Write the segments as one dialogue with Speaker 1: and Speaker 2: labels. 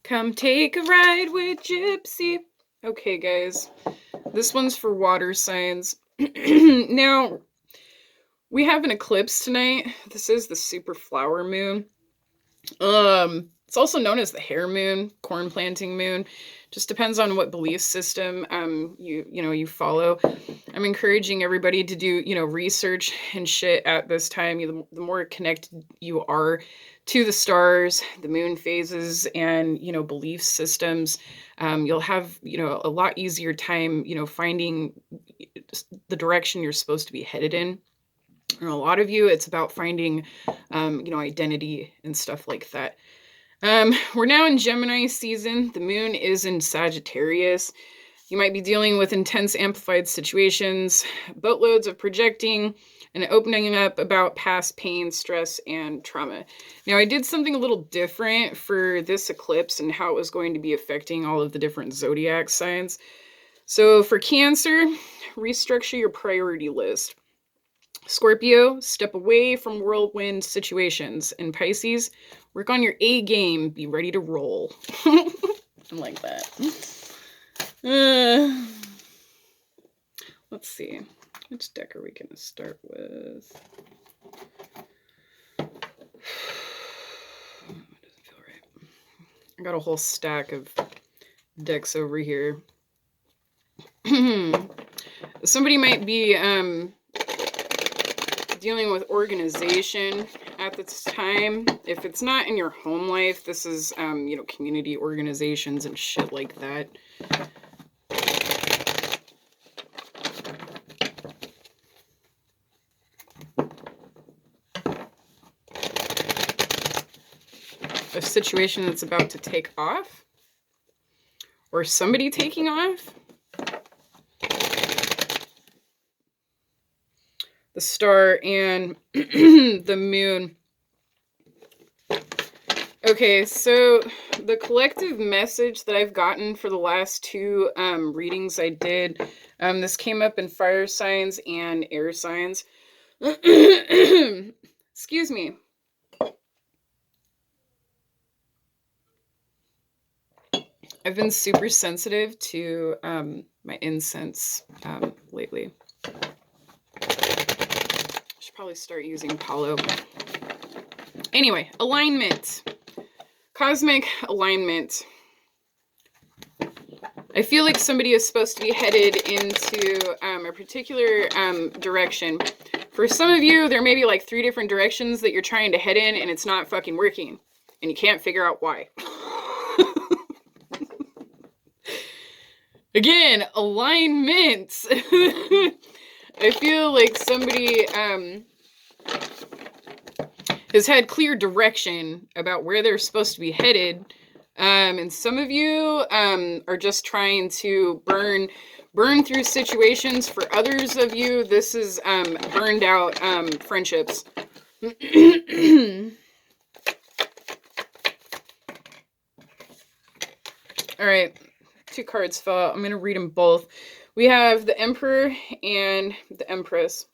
Speaker 1: Come take a ride with Gypsy. Okay, guys. This one's for water signs. Now, we have an eclipse tonight. This is the super flower moon. It's also known as the hare moon, corn planting moon. Just depends on what belief system you follow. I'm encouraging everybody to do research and shit at this time. The more connected you are to the stars, the moon phases, and belief systems, you'll have a lot easier time finding the direction you're supposed to be headed in. And a lot of you, it's about finding identity and stuff like that. We're now in Gemini season. The moon is in Sagittarius. You might be dealing with intense amplified situations, boatloads of projecting, and opening up about past pain, stress, and trauma. Now, I did something a little different for this eclipse and how it was going to be affecting all of the different zodiac signs. So for Cancer, restructure your priority list. Scorpio, step away from whirlwind situations. And Pisces, work on your A game. Be ready to roll. I like that. Let's see. Which deck are we going to start with? It doesn't feel right. I got a whole stack of decks over here. Somebody might be dealing with organization at this time. If it's not in your home life, this is community organizations and shit like that. A situation that's about to take off, or somebody taking off. The star and the moon. Okay, so the collective message that I've gotten for the last two readings I did, this came up in fire signs and air signs. Excuse me. I've been super sensitive to my incense lately. Probably start using Palo. Anyway, alignment. Cosmic alignment. I feel like somebody is supposed to be headed into a particular direction. For some of you, there may be like 3 different directions that you're trying to head in and it's not fucking working. And you can't figure out why. Again, alignment. I feel like somebody has had clear direction about where they're supposed to be headed. And some of you are just trying to burn through situations. For others of you, this is burned out friendships. All right, 2 cards fell out. I'm going to read them both. We have the Emperor and the Empress.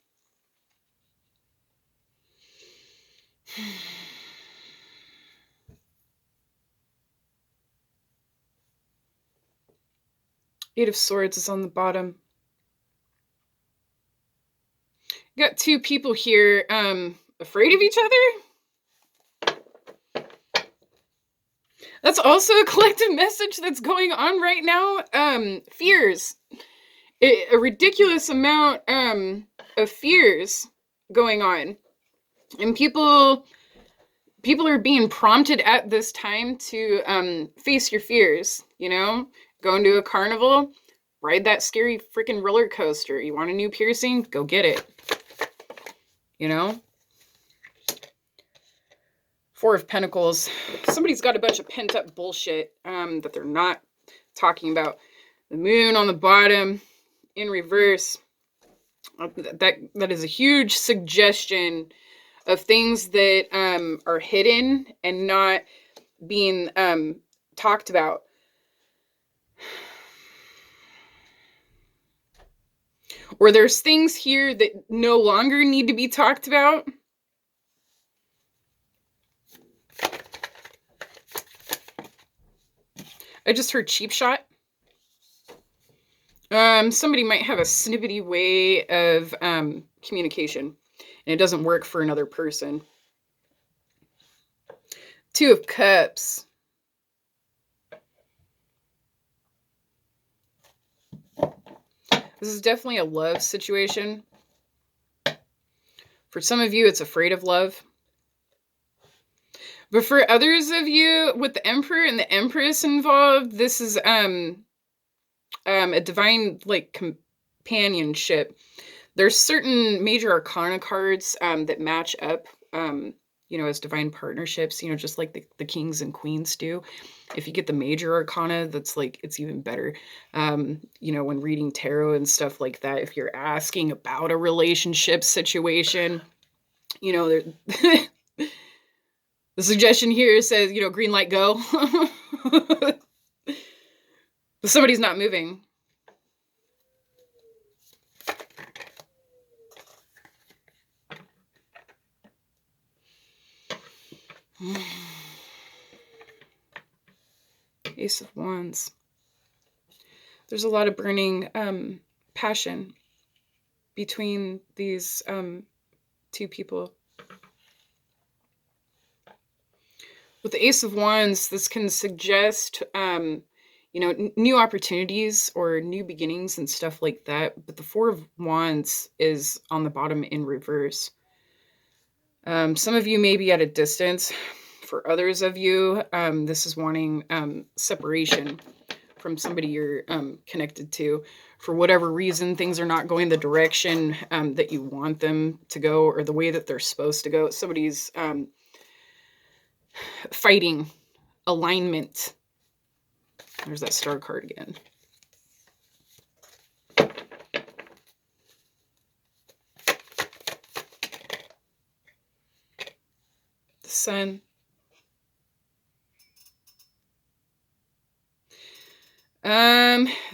Speaker 1: Eight of Swords is on the bottom. You got 2 people here afraid of each other. That's also a collective message that's going on right now. Fears. A ridiculous amount of fears going on. And people are being prompted at this time to face your fears, Go into a carnival, ride that scary freaking roller coaster. You want a new piercing? Go get it. 4 of Pentacles. Somebody's got a bunch of pent-up bullshit that they're not talking about. The Moon on the bottom, in reverse. That is a huge suggestion of things that are hidden and not being talked about. Or there's things here that no longer need to be talked about. I just heard cheap shot. Somebody might have a snippety way of communication, and it doesn't work for another person. Two of Cups. This is definitely a love situation. For some of you, it's afraid of love. But for others of you, with the Emperor and the Empress involved, this is a divine like companionship. There's certain major arcana cards that match up, as divine partnerships, just like the kings and queens do. If you get the major arcana, that's like, it's even better. When reading tarot and stuff like that, if you're asking about a relationship situation, the suggestion here says, green light, go. But somebody's not moving. Ace of Wands. There's a lot of burning passion between these two people. With the Ace of Wands, this can suggest, new opportunities or new beginnings and stuff like that. But the Four of Wands is on the bottom in reverse. Some of you may be at a distance. For others of you, this is wanting separation from somebody you're connected to. For whatever reason, things are not going the direction that you want them to go, or the way that they're supposed to go. Somebody's fighting alignment. There's that star card again. The Sun.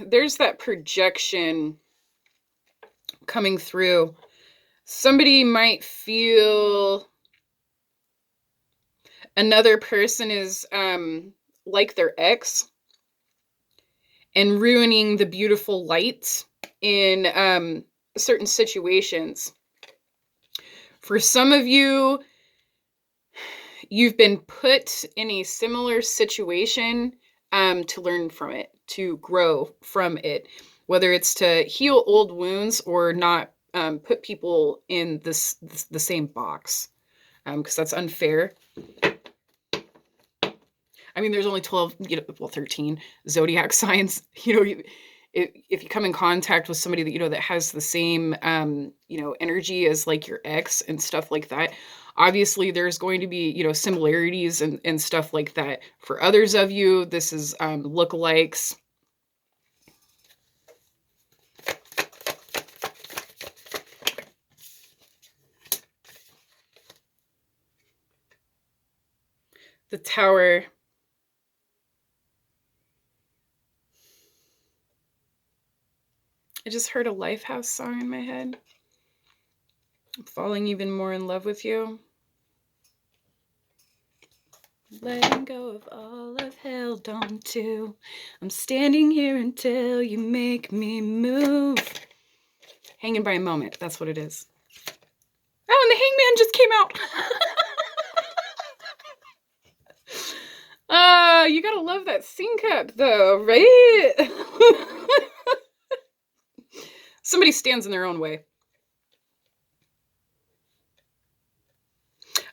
Speaker 1: There's that projection coming through. Somebody might feel another person is like their ex and ruining the beautiful light in certain situations. For some of you, you've been put in a similar situation to learn from it, to grow from it, whether it's to heal old wounds or not put people in the same box, because that's unfair. I mean, there's only 12, 13 zodiac signs. If you come in contact with somebody that, that has the same, energy as like your ex and stuff like that, obviously there's going to be, similarities and stuff like that. For others of you, this is lookalikes. The Tower. I just heard a Lifehouse song in my head. I'm falling even more in love with you. Letting go of all I've held on to. I'm standing here until you make me move. Hanging by a moment. That's what it is. Oh, and the Hangman just came out. You gotta love that sync up though, right? Somebody stands in their own way.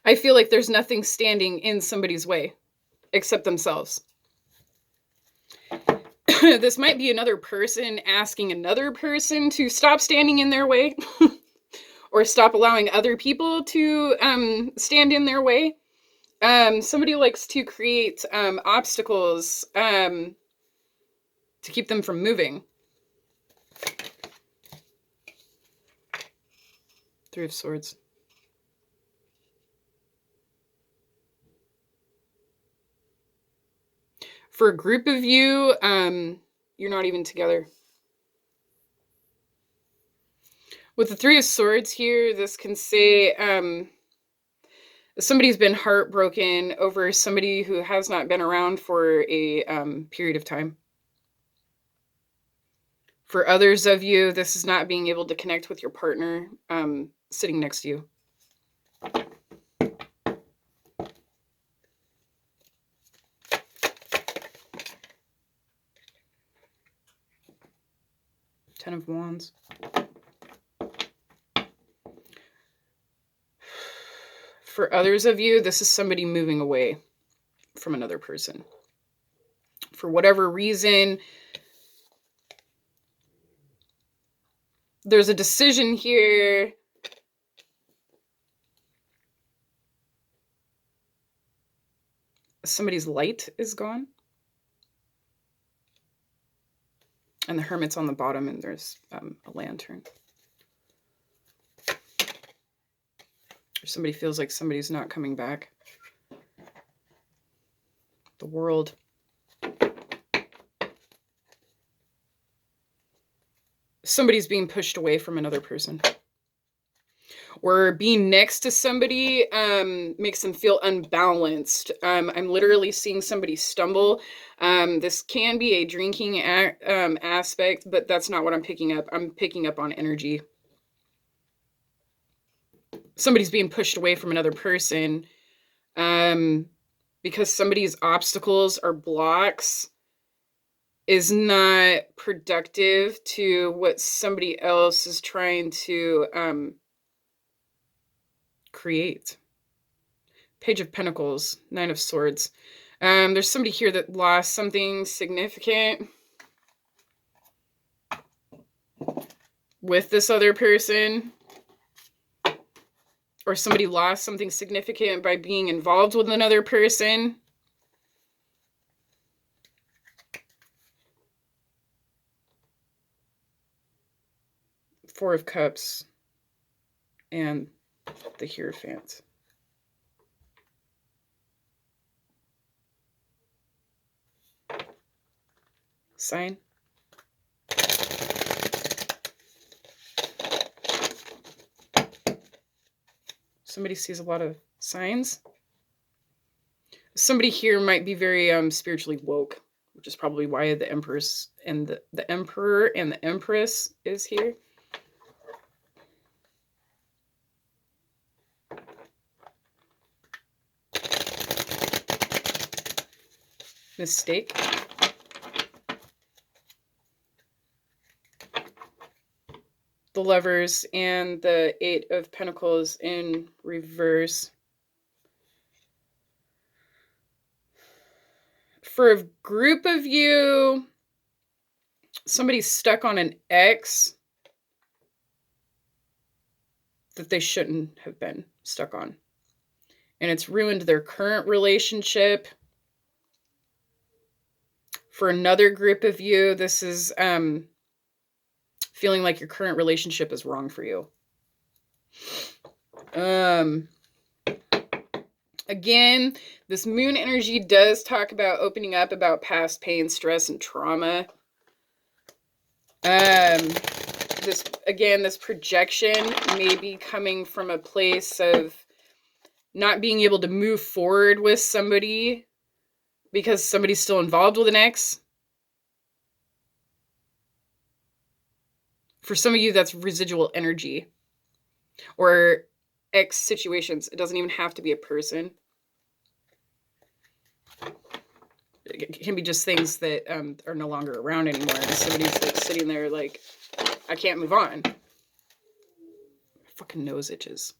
Speaker 1: I feel like there's nothing standing in somebody's way except themselves. This might be another person asking another person to stop standing in their way or stop allowing other people to stand in their way. Somebody likes to create obstacles to keep them from moving. Three of Swords. For a group of you, you're not even together. With the Three of Swords here, this can say Somebody's been heartbroken over somebody who has not been around for a period of time. For others of you, this is not being able to connect with your partner sitting next to you. Ten of Wands. For others of you, this is somebody moving away from another person. For whatever reason, there's a decision here. Somebody's light is gone. And the Hermit's on the bottom, and there's a lantern. Or somebody feels like somebody's not coming back. The World. Somebody's being pushed away from another person. Or being next to somebody makes them feel unbalanced. I'm literally seeing somebody stumble. This can be a drinking aspect, but that's not what I'm picking up. I'm picking up on energy. Somebody's being pushed away from another person because somebody's obstacles or blocks is not productive to what somebody else is trying to create. Page of Pentacles, Nine of Swords. There's somebody here that lost something significant with this other person. Or somebody lost something significant by being involved with another person. Four of Cups and the Hierophant. Sign. Somebody sees a lot of signs. Somebody here might be very spiritually woke, which is probably why the Empress and the Emperor and the Empress is here. Mistake. The Lovers and the Eight of Pentacles in reverse. For a group of you, somebody's stuck on an ex that they shouldn't have been stuck on. And it's ruined their current relationship. For another group of you, this is feeling like your current relationship is wrong for you. Again, this moon energy does talk about opening up about past pain, stress, and trauma. This projection may be coming from a place of not being able to move forward with somebody because somebody's still involved with an ex. For some of you, that's residual energy or ex situations. It doesn't even have to be a person. It can be just things that are no longer around anymore. And somebody's like sitting there like, I can't move on. My fucking nose itches.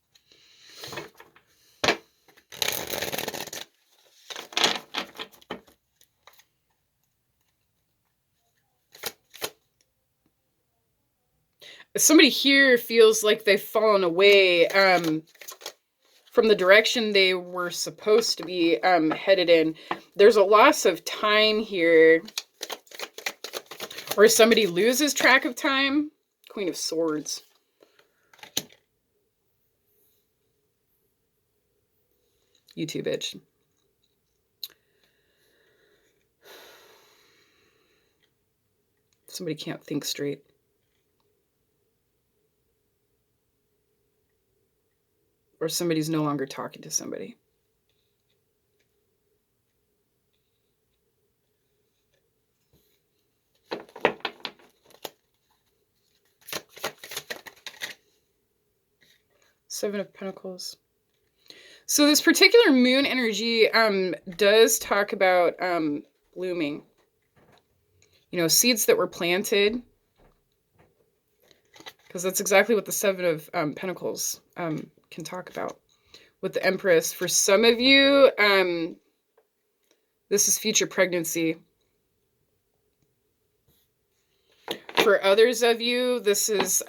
Speaker 1: Somebody here feels like they've fallen away from the direction they were supposed to be headed in. There's a loss of time here. Or somebody loses track of time. Queen of Swords. You too, bitch. Somebody can't think straight. or somebody's no longer talking to somebody. Seven of Pentacles. So this particular moon energy does talk about blooming. You know, seeds that were planted. Because that's exactly what the Seven of Pentacles can talk about. With the Empress. For some of you, this is future pregnancy. For others of you, this is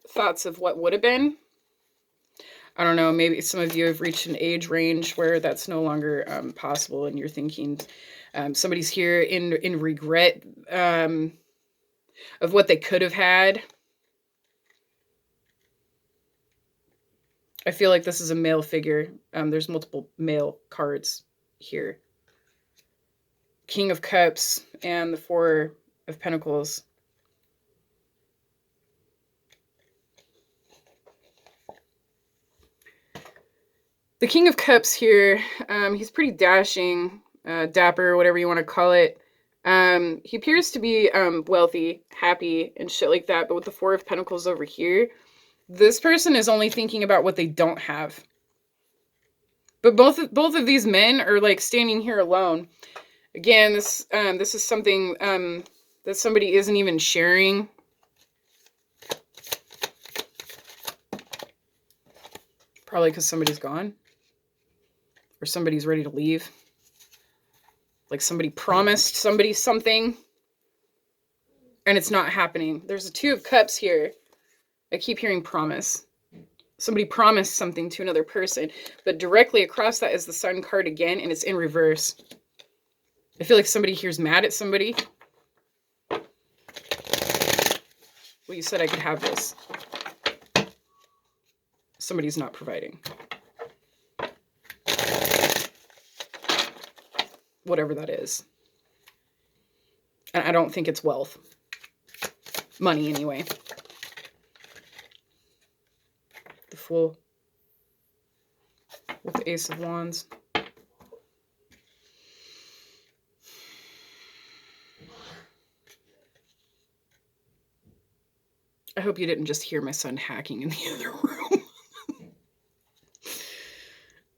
Speaker 1: thoughts of what would have been. I don't know, maybe some of you have reached an age range where that's no longer possible, and you're thinking somebody's here in regret of what they could have had. I feel like this is a male figure. There's multiple male cards here. King of Cups and the Four of Pentacles. The King of Cups here, he's pretty dashing, dapper, whatever you want to call it. He appears to be wealthy, happy, and shit like that. But with the Four of Pentacles over here, this person is only thinking about what they don't have. But both of these men are like standing here alone. Again, this is something that somebody isn't even sharing. Probably because somebody's gone. Or somebody's ready to leave. Like somebody promised somebody something. And it's not happening. There's a Two of Cups here. I keep hearing promise. Somebody promised something to another person. But directly across that is the Sun card again. And it's in reverse. I feel like somebody here's mad at somebody. Well, you said I could have this. Somebody's not providing. Whatever that is. And I don't think it's wealth. Money, anyway. The Fool. With the Ace of Wands. I hope you didn't just hear my son hacking in the other room.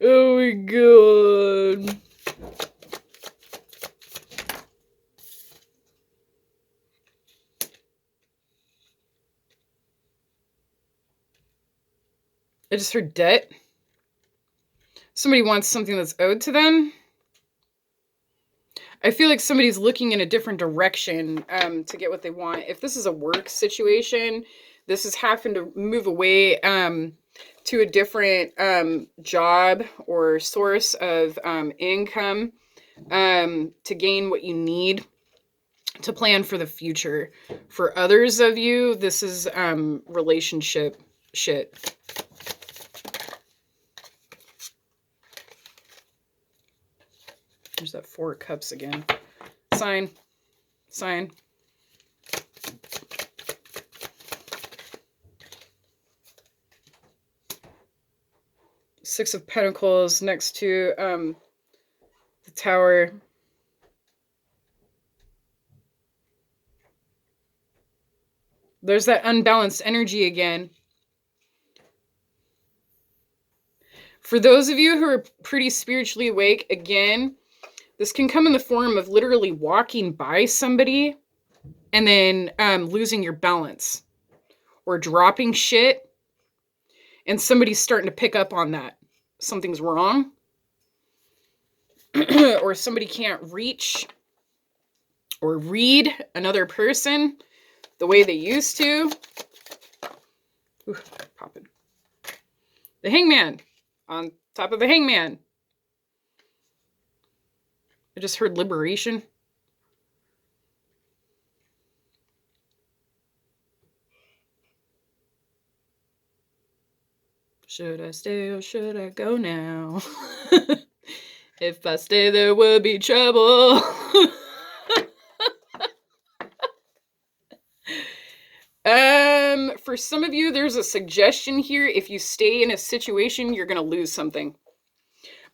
Speaker 1: Oh my god. I just heard debt. Somebody wants something that's owed to them. I feel like somebody's looking in a different direction to get what they want. If this is a work situation, this is having to move away to a different job or source of income to gain what you need to plan for the future. For others of you, this is relationship shit. There's that Four of Cups again. Sign. Sign. Six of Pentacles next to the Tower. There's that unbalanced energy again. For those of you who are pretty spiritually awake, again, this can come in the form of literally walking by somebody and then losing your balance or dropping shit, and somebody's starting to pick up on that. Something's wrong. Or somebody can't reach or read another person the way they used to. Ooh, popping. The Hangman. On top of the Hangman. I just heard liberation. Should I stay or should I go now? If I stay, there will be trouble. For for some of you, there's a suggestion here. If you stay in a situation, you're going to lose something.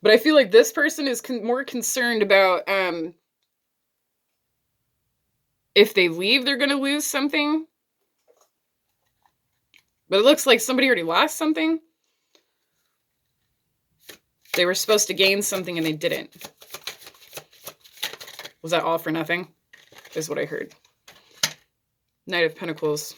Speaker 1: But I feel like this person is more concerned about if they leave, they're going to lose something. But it looks like somebody already lost something. They were supposed to gain something and they didn't. Was that all for nothing? Is what I heard. Knight of Pentacles.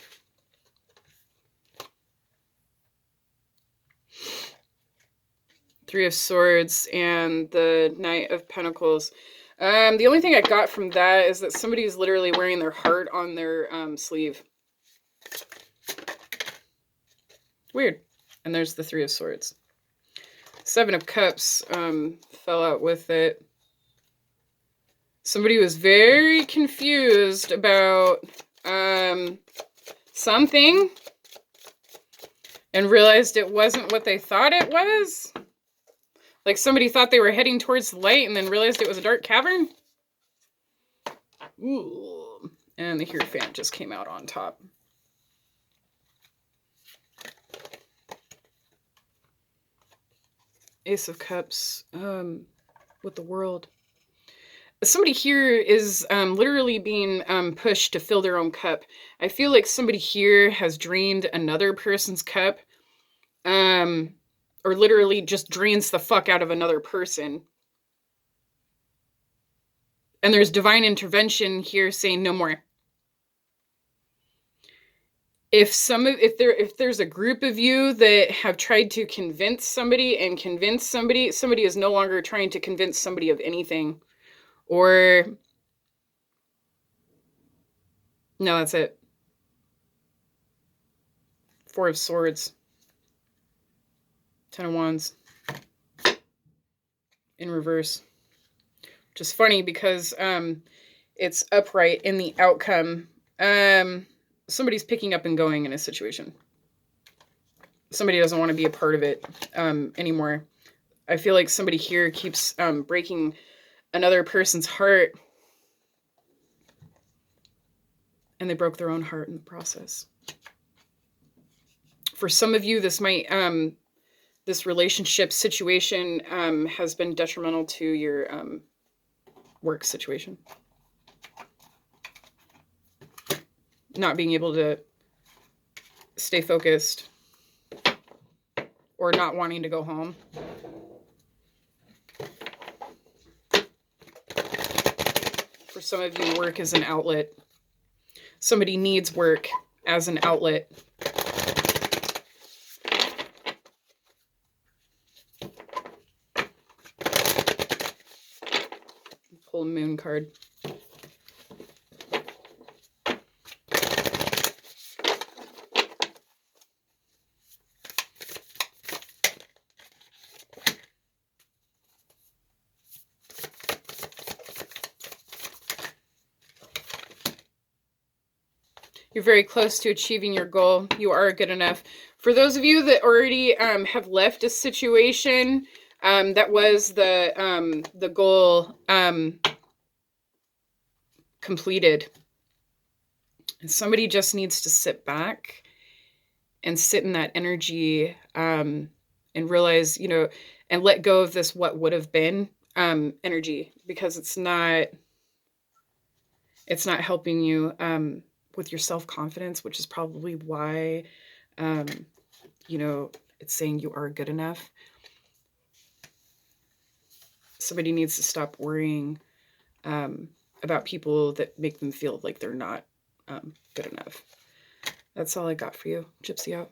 Speaker 1: Three of Swords and the Knight of Pentacles. The only thing I got from that is that somebody is literally wearing their heart on their sleeve. Weird. And there's the Three of Swords. Seven of Cups fell out with it. Somebody was very confused about something and realized it wasn't what they thought it was. Like somebody thought they were heading towards the light and then realized it was a dark cavern. Ooh. And the Hierophant just came out on top. Ace of Cups with the World. Somebody here is literally being pushed to fill their own cup. I feel like somebody here has drained another person's cup. Or literally just drains the fuck out of another person. And there's divine intervention here saying no more. If there's a group of you that have tried to convince somebody somebody is no longer trying to convince somebody of anything. Or no, that's it. Four of Swords. Ten of Wands. In reverse. Which is funny because it's upright in the outcome. Somebody's picking up and going in a situation. Somebody doesn't want to be a part of it anymore. I feel like somebody here keeps breaking another person's heart. And they broke their own heart in the process. For some of you, this might... this relationship situation has been detrimental to your work situation. Not being able to stay focused or not wanting to go home. For some of you, work is an outlet. Somebody needs work as an outlet. Pull a Moon card. You're very close to achieving your goal. You are good enough. For those of you that already have left a situation, that was the goal completed. And somebody just needs to sit back and sit in that energy and realize, and let go of this what would have been energy, because it's not helping you with your self-confidence, which is probably why, it's saying you are good enough. Somebody needs to stop worrying about people that make them feel like they're not good enough. That's all I got for you. Gypsy out.